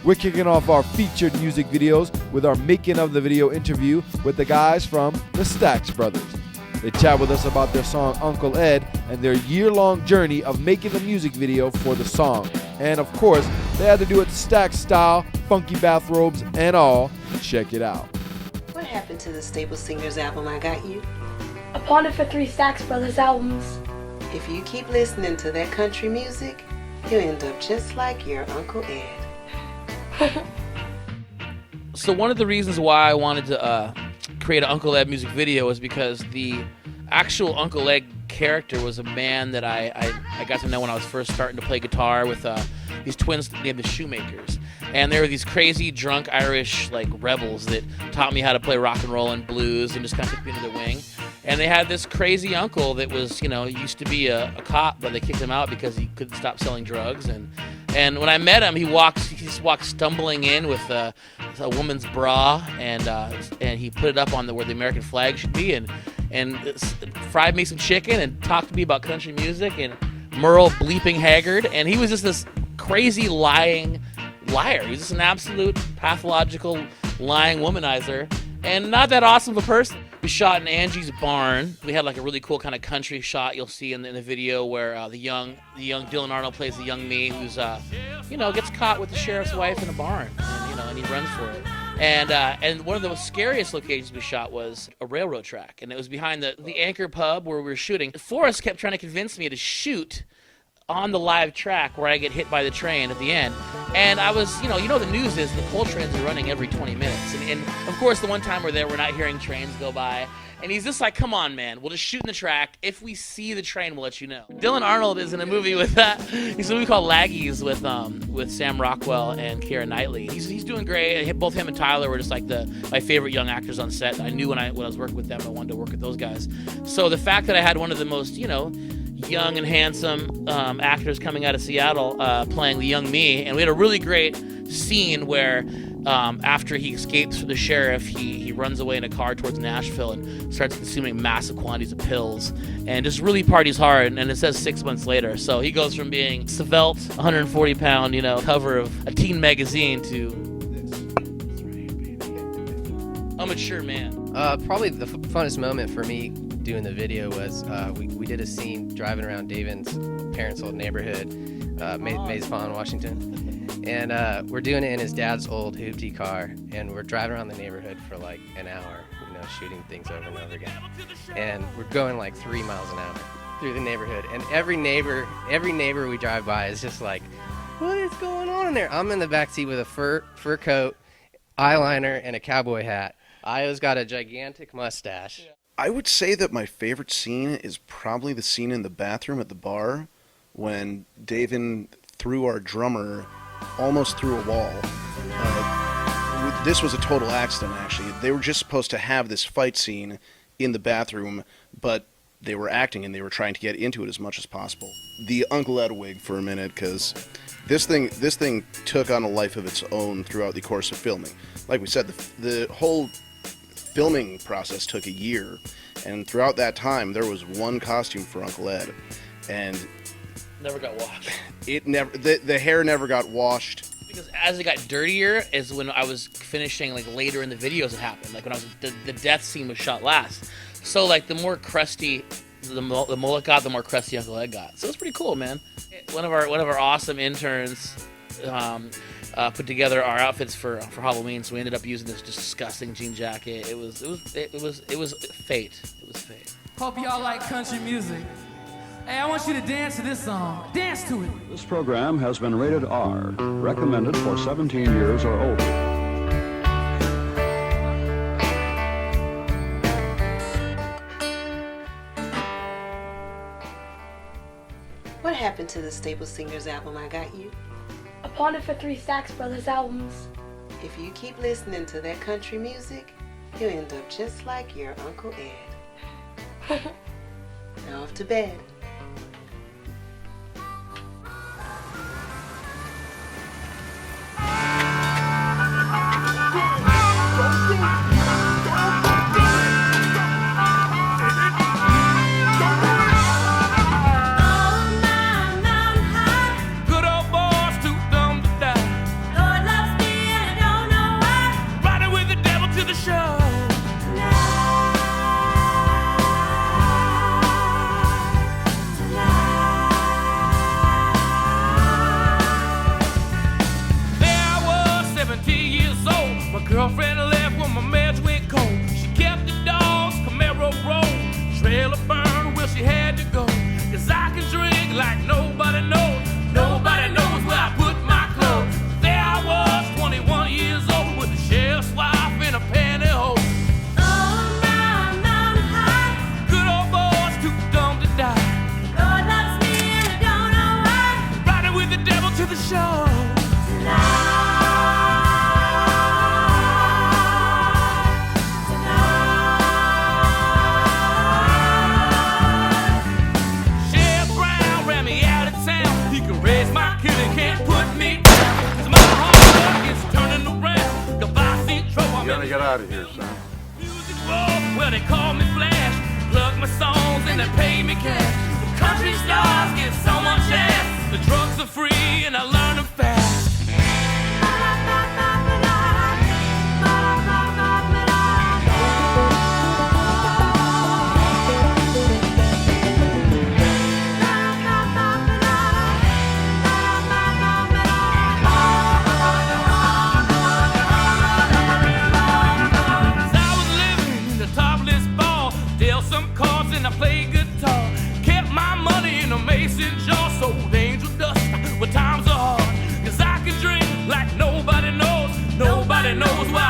We're kicking off our featured music videos with our making of the video interview with the guys from the Staxx Brothers. They chat with us about their song Uncle Ed and their year-long journey of making the music video for the song. And of course, they had to do it Staxx style, funky bathrobes and all. Check it out. What happened to the Staple Singers album I got you? I pawned it for 3 Staxx Brothers albums. If you keep listening to that country music, you'll end up just like your Uncle Ed. So one of the reasons why I wanted to create an Uncle Ed music video was because the actual Uncle Ed character was a man that I got to know when I was first starting to play guitar with these twins named the Shoemakers. And they were these crazy, drunk Irish rebels that taught me how to play rock and roll and blues and just kind of took me under their wing. And they had this crazy uncle that was, used to be a cop, but they kicked him out because he couldn't stop selling drugs. And when I met him, he just walked stumbling in with a woman's bra, and he put it up on where the American flag should be, and fried me some chicken and talked to me about country music and Merle bleeping Haggard. And he was just this crazy lying liar. He was just an absolute pathological lying womanizer and not that awesome of a person. We shot in Angie's barn. We had a really cool kind of country shot you'll see in the video where the young Dylan Arnold plays the young me who's gets caught with the sheriff's wife in a barn, and he runs for it. And one of the most scariest locations we shot was a railroad track, and it was behind the Anchor pub where we were shooting. Forrest kept trying to convince me to shoot on the live track where I get hit by the train at the end. And I was, the news is the coal trains are running every 20 minutes. And of course, the one time we're there, we're not hearing trains go by. And he's just like, come on, man, we'll just shoot in the track. If we see the train, we'll let you know. Dylan Arnold is in a movie with he's in a movie called Laggies with Sam Rockwell and Keira Knightley. He's doing great. Both him and Tyler were just my favorite young actors on set. I knew when I was working with them, I wanted to work with those guys. So the fact that I had one of the most, young and handsome actors coming out of Seattle playing the young me, and we had a really great scene where after he escapes from the sheriff, he runs away in a car towards Nashville and starts consuming massive quantities of pills and just really parties hard. And it says 6 months later, so he goes from being svelte 140-pound cover of a teen magazine to a mature man. Probably the funnest moment for me doing the video was we did a scene driving around Davin's parents' old neighborhood, Mays Pond, Washington, and we're doing it in his dad's old hoopty car, and we're driving around the neighborhood for an hour, shooting things over and over again, and we're going 3 miles an hour through the neighborhood, and every neighbor we drive by is just like, what is going on in there? I'm in the back seat with a fur coat, eyeliner, and a cowboy hat. Io's got a gigantic mustache. I would say that my favorite scene is probably the scene in the bathroom at the bar when Davin threw our drummer almost through a wall. This was a total accident, actually. They were just supposed to have this fight scene in the bathroom, but they were acting and they were trying to get into it as much as possible. The Uncle Ed wig for a minute, because this thing took on a life of its own throughout the course of filming. Like we said, the whole filming process took a year, and throughout that time there was one costume for Uncle Ed, and Never got washed. The hair never got washed. Because as it got dirtier is when I was finishing later in the videos it happened. When I was the death scene was shot last. So the more crusty the mullet got, the more crusty Uncle Ed got. So it's pretty cool, man. One of our awesome interns put together our outfits for Halloween, so we ended up using this disgusting jean jacket. It was fate. It was fate. Hope y'all like country music. Hey, I want you to dance to this song. Dance to it. This program has been rated R, recommended for 17 years or older. What happened to the Staple Singers album I got you? I pawned it for 3 Staxx Brothers albums. If you keep listening to that country music, you'll end up just like your Uncle Ed. Now off to bed. Good old boys too dumb to die. Lord loves Girlfriend left when my meds went cold. She kept the dogs, Camaro roll. Trailer burned, well, she had to go. 'Cause I can drink like nobody knows. Nobody knows where I put my clothes. There I was, 21 years old, with a sheriff's wife in a pantyhose. Good old boys too dumb to die. Lord loves me and I don't know why. Riding with the devil to the show. Sheriff Brown ran me out of town. He can raise my kid and can't put me down. 'Cause my hard work is turning around. If I see trouble, I'm You gotta get out of here, son. music roll. Well, they call me Flash. Plug my songs and they pay me cash. The country stars get so much ass. The drugs are free and I learn them fast. I was living in the topless bar, dealt some cards and I played guitar. Kept my money in a mason jar, sold angel dust when times are hard. 'Cause I can drink like nobody knows. Nobody knows where